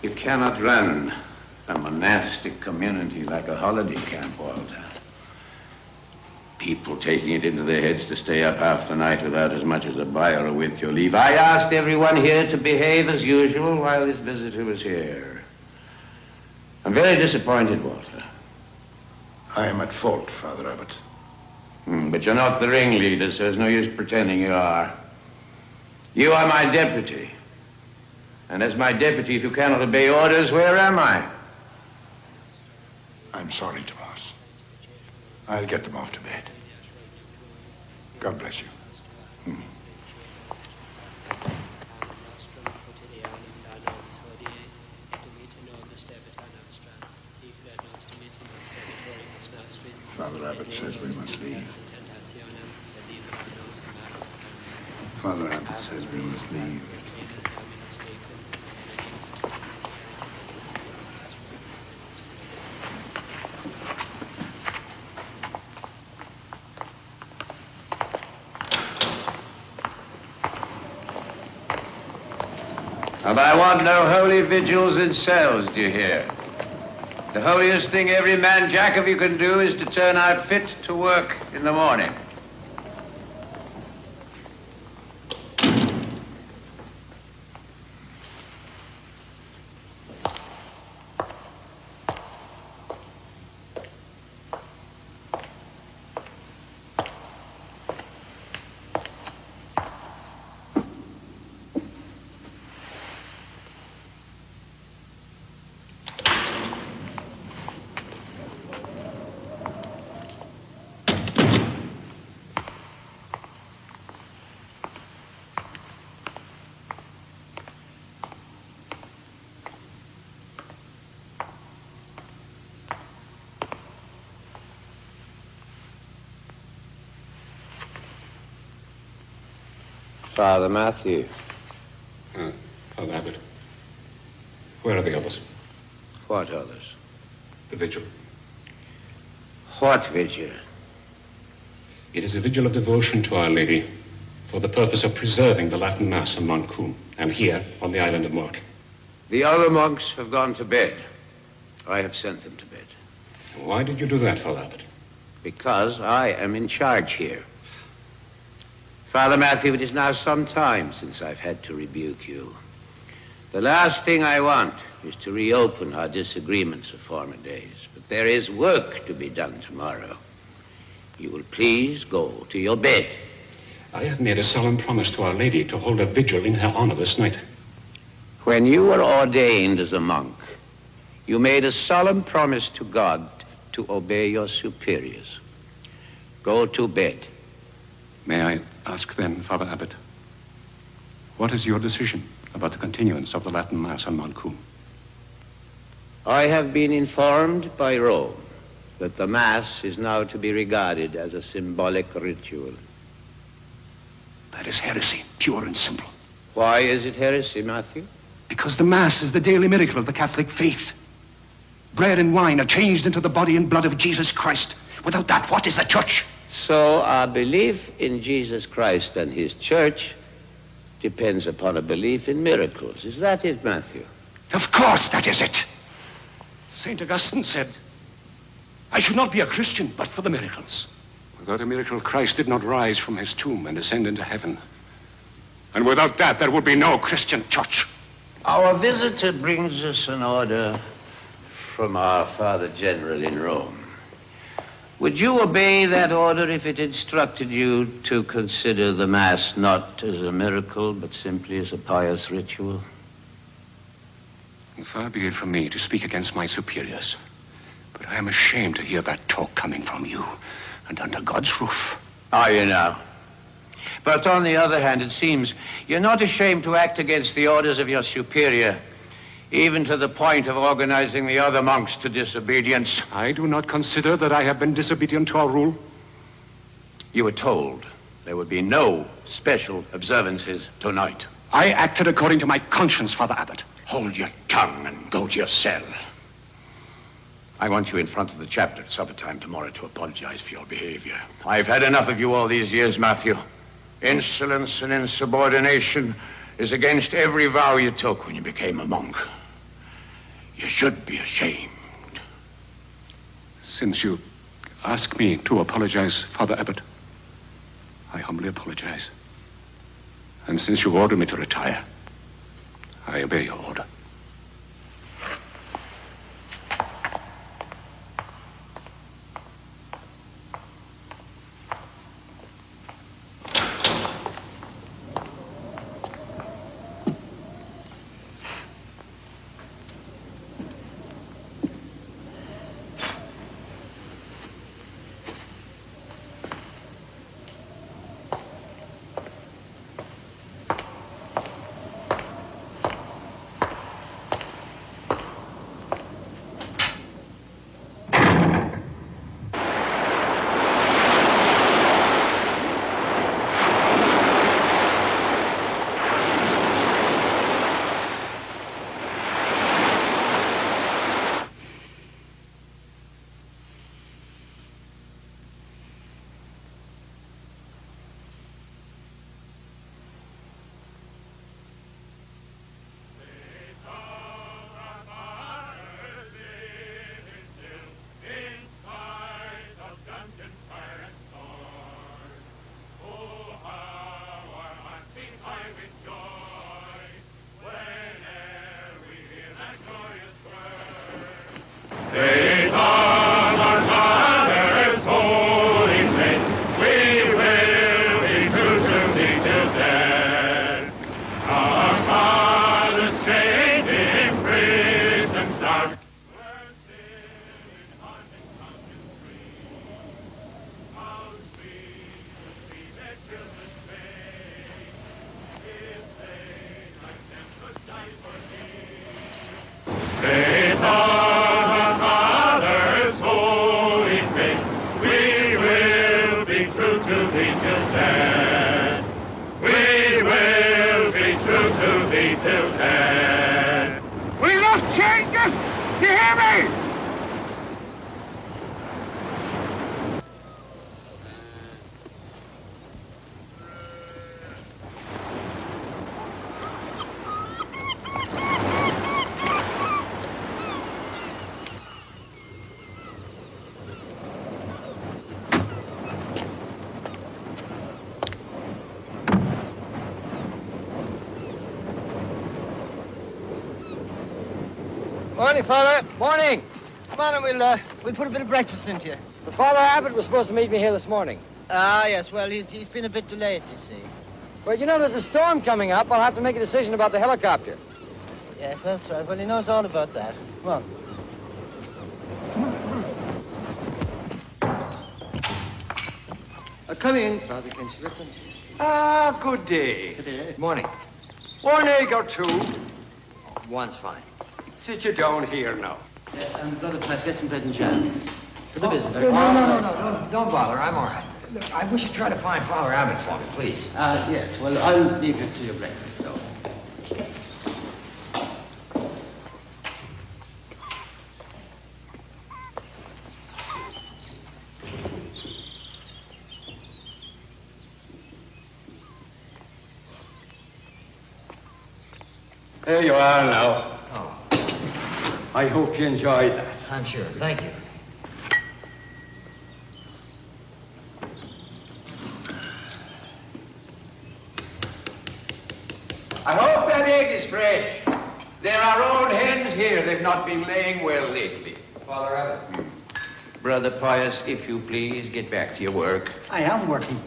You cannot run a monastic community like a holiday camp, Walter. People taking it into their heads to stay up half the night without as much as a bye or a with your leave. I asked everyone here to behave as usual while this visitor was here. I'm very disappointed, Walter. I am at fault, Father Abbot. But you're not the ringleader, so there's no use pretending you are. You are my deputy. And as my deputy, if you cannot obey orders, where am I? I'm sorry, Tomas. I'll get them off to bed. God bless you. Father Abbott says we must leave. And I want no holy vigils in cells, do you hear? The holiest thing every man jack of you can do is to turn out fit to work in the morning. Father Matthew. Father Abbott. Where are the others? What others? The vigil. What vigil? It is a vigil of devotion to Our Lady for the purpose of preserving the Latin Mass on Mount Coom and here on the island of Mark. The other monks have gone to bed. I have sent them to bed. Why did you do that, Father Abbott? Because I am in charge here. Father Matthew, it is now some time since I've had to rebuke you. The last thing I want is to reopen our disagreements of former days. But there is work to be done tomorrow. You will please go to your bed. I have made a solemn promise to Our Lady to hold a vigil in her honor this night. When you were ordained as a monk, you made a solemn promise to God to obey your superiors. Go to bed. May I ask then, Father Abbott, what is your decision about the continuance of the Latin Mass on Mount Coom? I have been informed by Rome that the Mass is now to be regarded as a symbolic ritual. That is heresy, pure and simple. Why is it heresy, Matthew? Because the Mass is the daily miracle of the Catholic faith. Bread and wine are changed into the body and blood of Jesus Christ. Without that, what is the church? So our belief in Jesus Christ and his church depends upon a belief in miracles. Is that it, Matthew? Of course that is it. St. Augustine said, I should not be a Christian but for the miracles. Without a miracle, Christ did not rise from his tomb and ascend into heaven. And without that, there would be no Christian church. Our visitor brings us an order from our Father General in Rome. Would you obey that order if it instructed you to consider the Mass not as a miracle, but simply as a pious ritual? Far be it from me to speak against my superiors, but I am ashamed to hear that talk coming from you, and under God's roof. Are you now? But on the other hand, it seems you're not ashamed to act against the orders of your superior, even to the point of organizing the other monks to disobedience. I do not consider that I have been disobedient to our rule. You were told there would be no special observances tonight. I acted according to my conscience, Father Abbott. Hold your tongue and go to your cell. I want you in front of the chapter at supper time tomorrow to apologize for your behavior. I've had enough of you all these years, Matthew. Insolence and insubordination is against every vow you took when you became a monk. You should be ashamed. Since you ask me to apologize, Father Abbott, I humbly apologize. And since you order me to retire, I obey your order. Morning, Father. Morning. Come on, and we'll put a bit of breakfast into you. The Father Abbot was supposed to meet me here this morning. Ah, yes. Well, he's been a bit delayed, you see. Well, you know, there's a storm coming up. I'll have to make a decision about the helicopter. Yes, that's right. Well, he knows all about that. Come on. Come in, Father Chancellor. Ah, good day. Good day. Morning. 1 egg or 2? One's fine. Sit you down here now. Brother Price, get some bread and jam. For the visitor. No, don't bother. I'm all right. I wish you'd try to find Father Abbot for me, please. Yes. Well, I'll leave it to your breakfast, so. There you are now. Oh. I hope you enjoyed that. I'm sure. Thank you. I hope that egg is fresh. There are old hens here. They've not been laying well lately. Father Abbot. Brother Pius, if you please, get back to your work. I am working.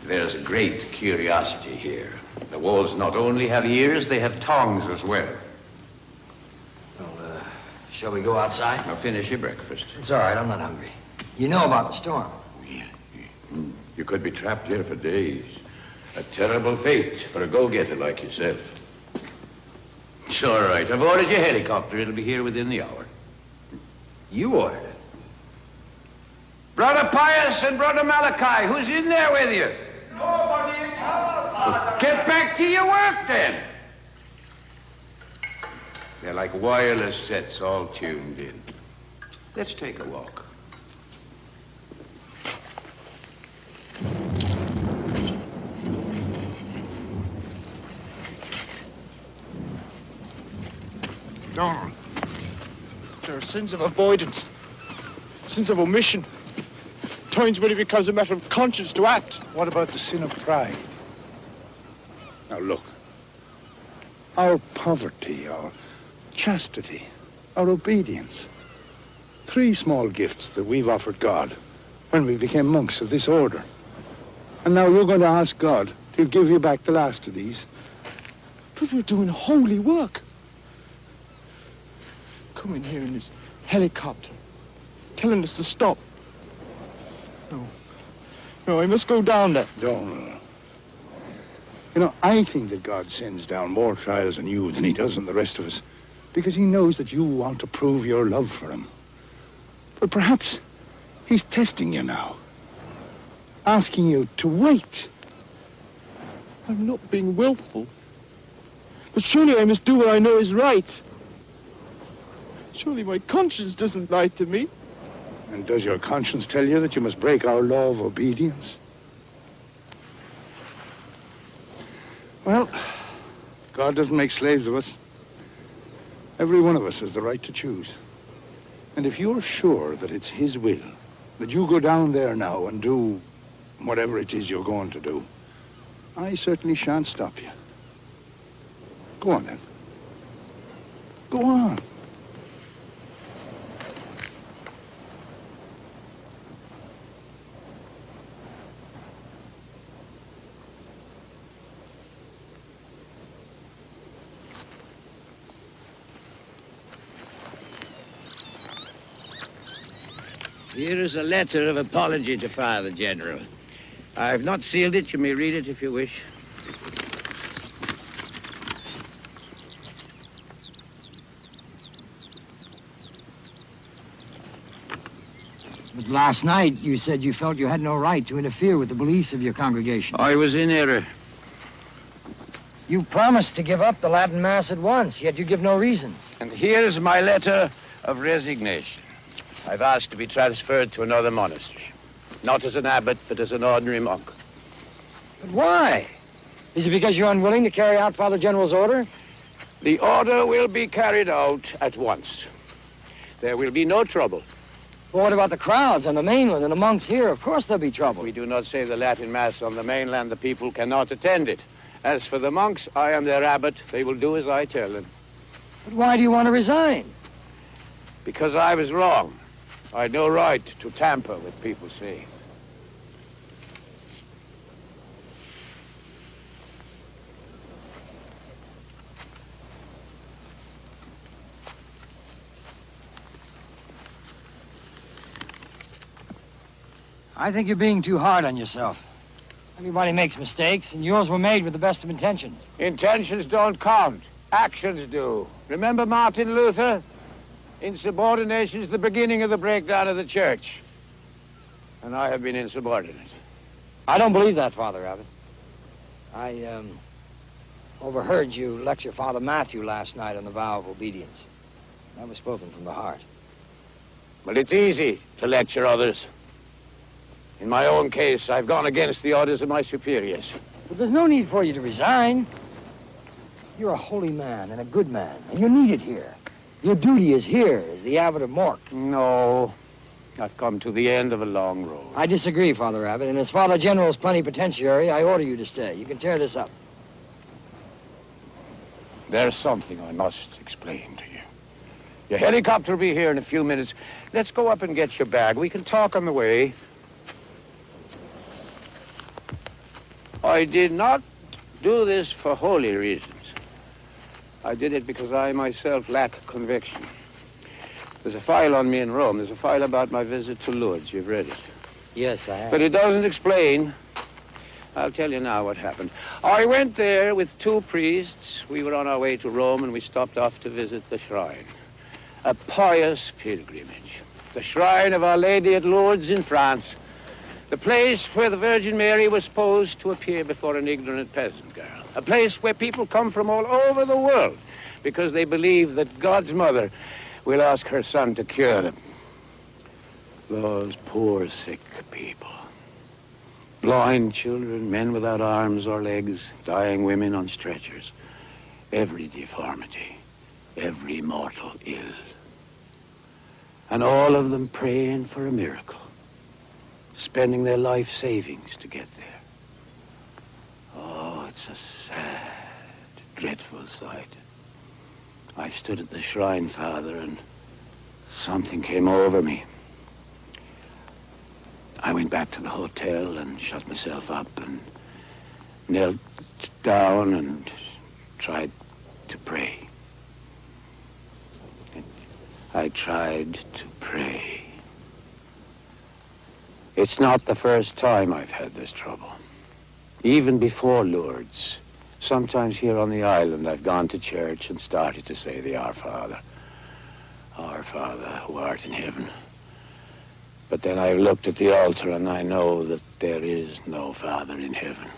There's a great curiosity here. The walls not only have ears, they have tongues as well. Well, shall we go outside? Now finish your breakfast. It's all right. I'm not hungry. You know about the storm. You could be trapped here for days. A terrible fate for a go-getter like yourself. It's all right. I've ordered your helicopter. It'll be here within the hour. You ordered it? Brother Pius and Brother Malachi, who's in there with you? Nobody at all, Father. Get back to your work, then. They're like wireless sets all tuned in. Let's take a walk. No. There are sins of avoidance, sins of omission. Times when it becomes a matter of conscience to act. What about the sin of pride? Now look, our poverty, our chastity, our obedience. 3 small gifts that we've offered God when we became monks of this order. And now you're going to ask God to give you back the last of these. But we're doing holy work. Coming here in this helicopter, telling us to stop. No, I must go down there. Don't. You know, I think that God sends down more trials on you than he does on the rest of us, because he knows that you want to prove your love for him. But perhaps he's testing you now, asking you to wait. I'm not being willful. But surely I must do what I know is right. Surely my conscience doesn't lie to me. And does your conscience tell you that you must break our law of obedience? Well, God doesn't make slaves of us. Every one of us has the right to choose. And if you're sure that it's his will, that you go down there now and do whatever it is you're going to do, I certainly shan't stop you. Go on, then. Go on. Here is a letter of apology to Father General. I've not sealed it. You may read it if you wish. But last night, you said you felt you had no right to interfere with the beliefs of your congregation. I was in error. You promised to give up the Latin Mass at once, yet you give no reasons. And here's my letter of resignation. I've asked to be transferred to another monastery. Not as an abbot, but as an ordinary monk. But why? Is it because you're unwilling to carry out Father General's order? The order will be carried out at once. There will be no trouble. Well, what about the crowds on the mainland and the monks here? Of course there'll be trouble. We do not say the Latin Mass on the mainland. The people cannot attend it. As for the monks, I am their abbot. They will do as I tell them. But why do you want to resign? Because I was wrong. I had no right to tamper with people's faith. I think you're being too hard on yourself. Everybody makes mistakes, and yours were made with the best of intentions. Intentions don't count. Actions do. Remember Martin Luther? Insubordination is the beginning of the breakdown of the church. And I have been insubordinate. I don't believe that, Father Abbot. I overheard you lecture Father Matthew last night on the vow of obedience. That was spoken from the heart. Well, it's easy to lecture others. In my own case, I've gone against the orders of my superiors. But there's no need for you to resign. You're a holy man and a good man, and you're needed here. Your duty is here as the abbot of Mork. No, I've come to the end of a long road. I disagree, Father Abbot, and as Father General's plenipotentiary, I order you to stay. You can tear this up. There's something I must explain to you. Your helicopter will be here in a few minutes. Let's go up and get your bag. We can talk on the way. I did not do this for holy reasons. I did it because I myself lack conviction. There's a file on me in Rome. There's a file about my visit to Lourdes. You've read it. Yes, I have. But it doesn't explain. I'll tell you now what happened. I went there with 2 priests. We were on our way to Rome, and we stopped off to visit the shrine. A pious pilgrimage. The shrine of Our Lady at Lourdes in France. The place where the Virgin Mary was supposed to appear before an ignorant peasant girl. A place where people come from all over the world because they believe that God's mother will ask her son to cure them. Those poor, sick people. Blind children, men without arms or legs, dying women on stretchers. Every deformity, every mortal ill. And all of them praying for a miracle. Spending their life savings to get there. Oh, it's a sad, dreadful sight. I stood at the shrine, Father, and something came over me. I went back to the hotel and shut myself up and knelt down and tried to pray. I tried to pray. It's not the first time I've had this trouble. Even before Lourdes, sometimes here on the island, I've gone to church and started to say the Our Father who art in heaven. But then I looked at the altar and I know that there is no Father in heaven.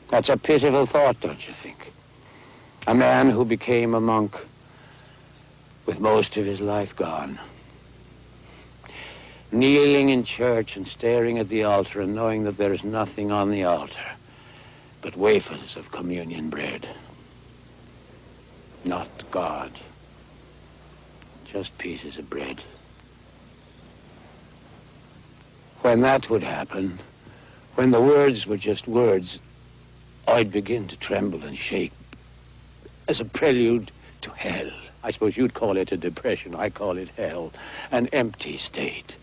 That's a pitiful thought, don't you think? A man who became a monk with most of his life gone. Kneeling in church and staring at the altar and knowing that there is nothing on the altar but wafers of communion bread. Not God, just pieces of bread. When that would happen, when the words were just words, I'd begin to tremble and shake as a prelude to hell. I suppose you'd call it a depression. I call it hell, an empty state.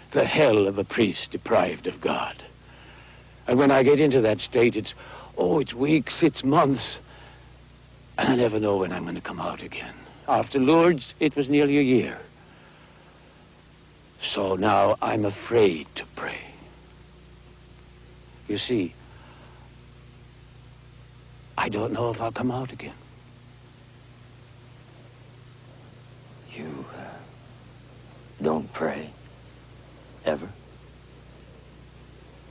The hell of a priest deprived of God. And when I get into that state, it's weeks, it's months, and I never know when I'm going to come out again. After Lourdes, it was nearly a year. So now I'm afraid to pray. You see, I don't know if I'll come out again. You don't pray? Ever?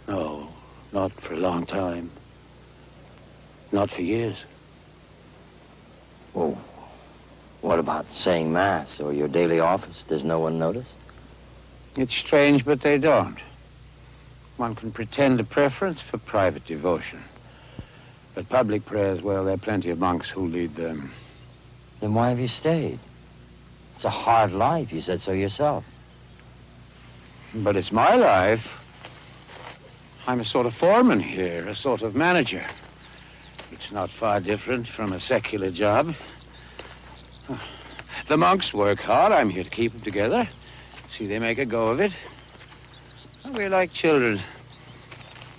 No, not for a long time. Not for years. Well, what about saying Mass or your daily office? Does no one notice? It's strange, but they don't. One can pretend a preference for private devotion. But public prayers, well, there are plenty of monks who lead them. Then why have you stayed? It's a hard life, you said so yourself. But it's my life. I'm a sort of foreman here, a sort of manager. It's not far different from a secular job. The monks work hard. I'm here to keep them together. See, they make a go of it. We're like children.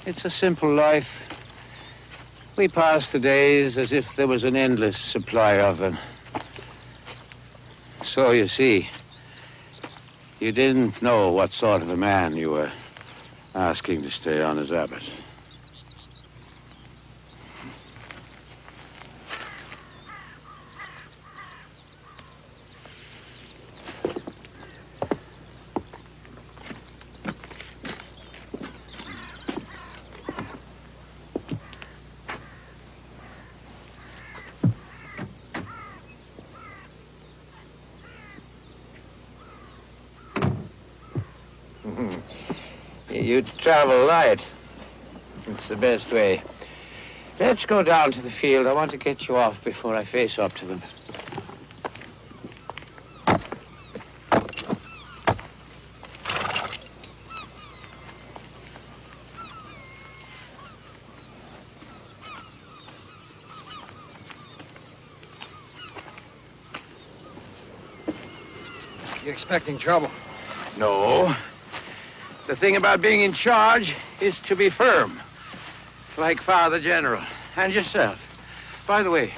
It's a simple life. We pass the days as if there was an endless supply of them. So, you see, you didn't know what sort of a man you were asking to stay on as abbot. You travel light. It's the best way. Let's go down to the field. I want to get you off before I face up to them. You expecting trouble? No. The thing about being in charge is to be firm, like Father General and yourself. By the way,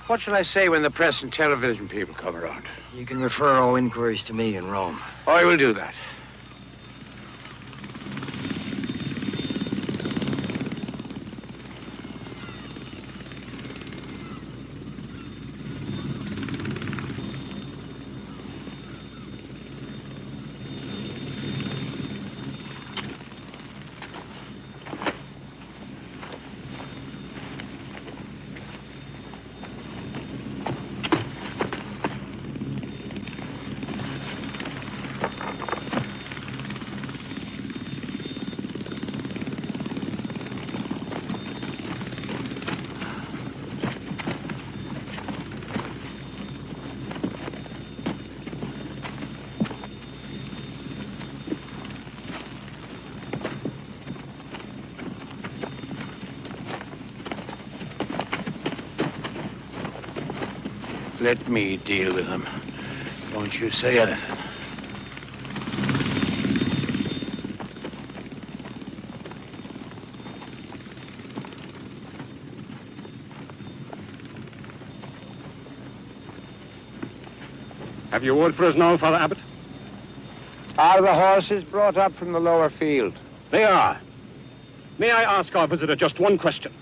what shall I say when the press and television people come around? You can refer all inquiries to me in Rome. I will do that. Let me deal with them. Don't you say anything. Have you word for us now, Father Abbot? Are the horses brought up from the lower field? They are. May I ask our visitor just one question?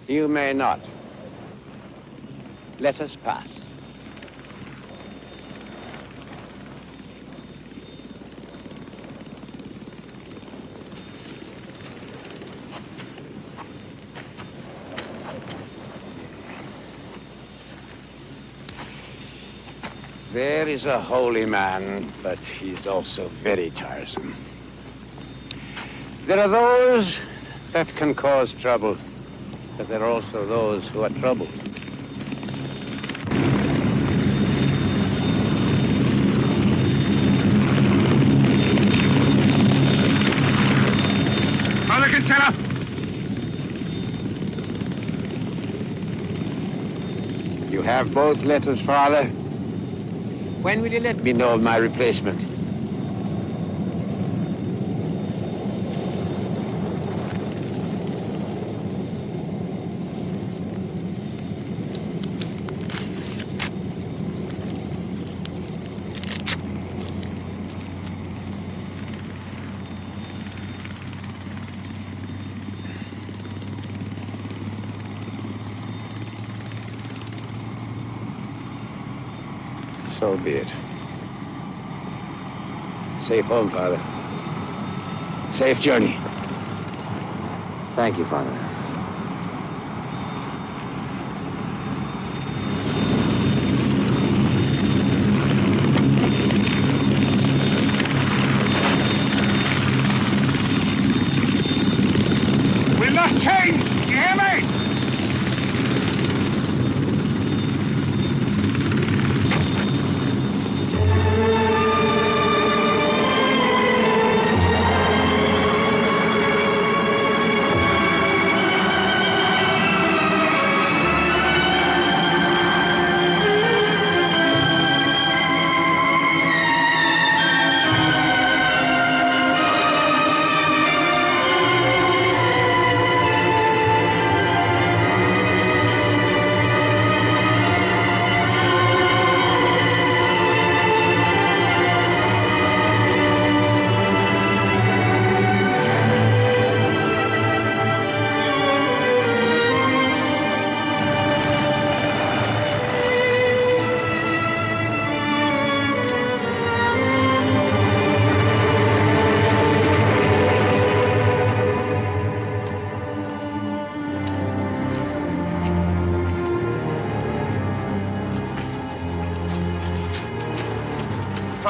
You may not. Let us pass. There is a holy man, but he's also very tiresome. There are those that can cause trouble, but there are also those who are troubled. Father Kinsella! You have both letters, Father. When will you let me know of my replacement? So be it. Safe home, Father. Safe journey. Thank you, Father. We'll not change! You hear me?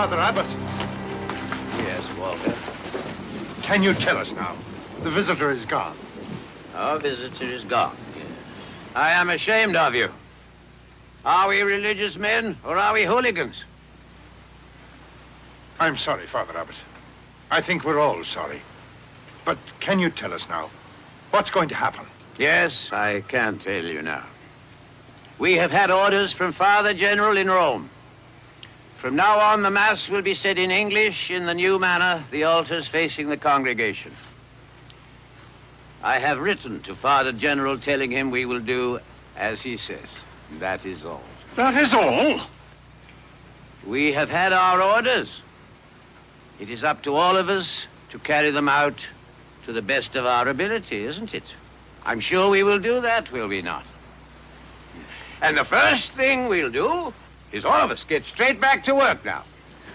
Father Abbot. Yes, Walter. Can you tell us now? The visitor is gone. Our visitor is gone. I am ashamed of you. Are we religious men or are we hooligans? I'm sorry, Father Abbot. I think we're all sorry. But can you tell us now? What's going to happen? Yes, I can tell you now. We have had orders from Father General in Rome. From now on, the Mass will be said in English in the new manner, the altars facing the congregation. I have written to Father General telling him we will do as he says. That is all. That is all? We have had our orders. It is up to all of us to carry them out to the best of our ability, isn't it? I'm sure we will do that, will we not? And the first thing we'll do is all of us get straight back to work now.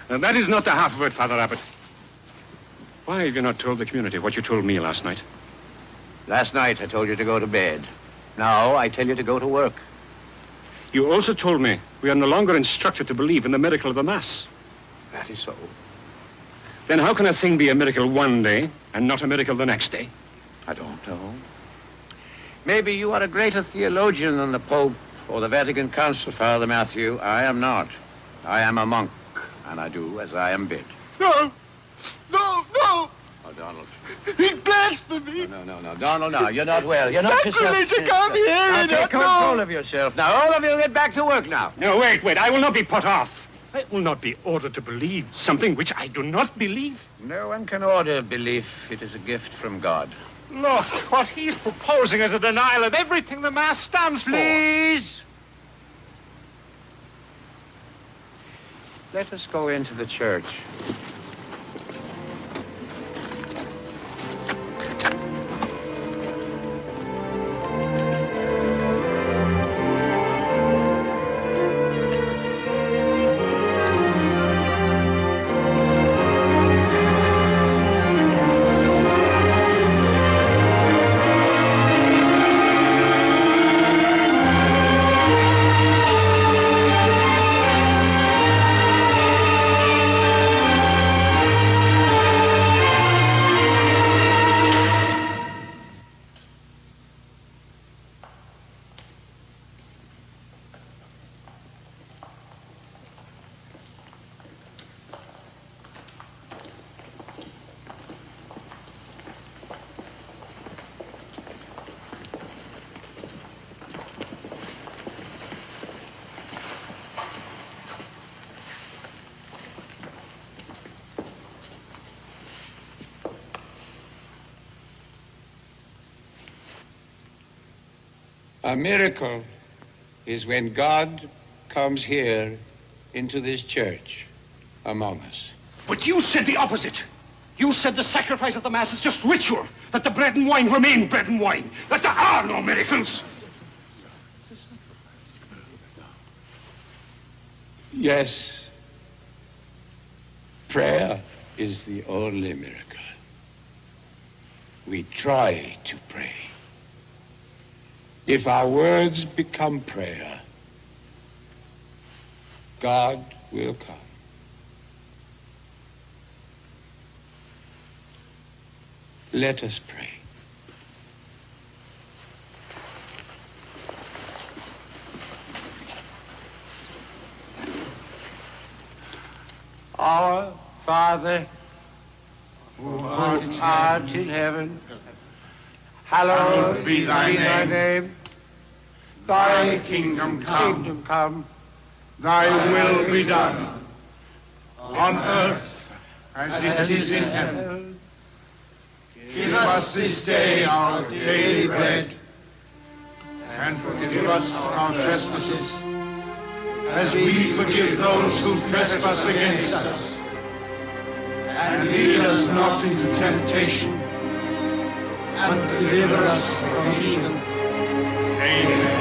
That is not the half of it, Father Abbot. Why have you not told the community what you told me last night? Last night I told you to go to bed. Now I tell you to go to work. You also told me we are no longer instructed to believe in the miracle of the Mass. That is so. Then how can a thing be a miracle one day and not a miracle the next day? I don't know. Maybe you are a greater theologian than the Pope or the Vatican Council, Father Matthew. I am not. I am a monk, and I do as I am bid. No! No, no! Oh, Donald. He blasphemed. No, Donald, now, you're not well. You're not sacrilege, you can't be hearing Now, take it, control no. of yourself. Now, all of you get back to work now. No, wait. I will not be put off. I will not be ordered to believe something which I do not believe. No one can order belief. It is a gift from God. Look, what he's proposing is a denial of everything the Mass stands for. Please. Let us go into the church. A miracle is when God comes here into this church among us. But you said the opposite. You said the sacrifice of the Mass is just ritual, that the bread and wine remain bread and wine, that there are no miracles. Yes, prayer is the only miracle. We try to pray. If our words become prayer, God will come. Let us pray. Our Father, who art in heaven, hallowed be thy name. Thy kingdom come. Thy will be done, on earth as it is in heaven. Give us this day our daily bread, and forgive us our trespasses, as we forgive those who trespass against us. And lead us not into temptation, but deliver us from evil. Amen.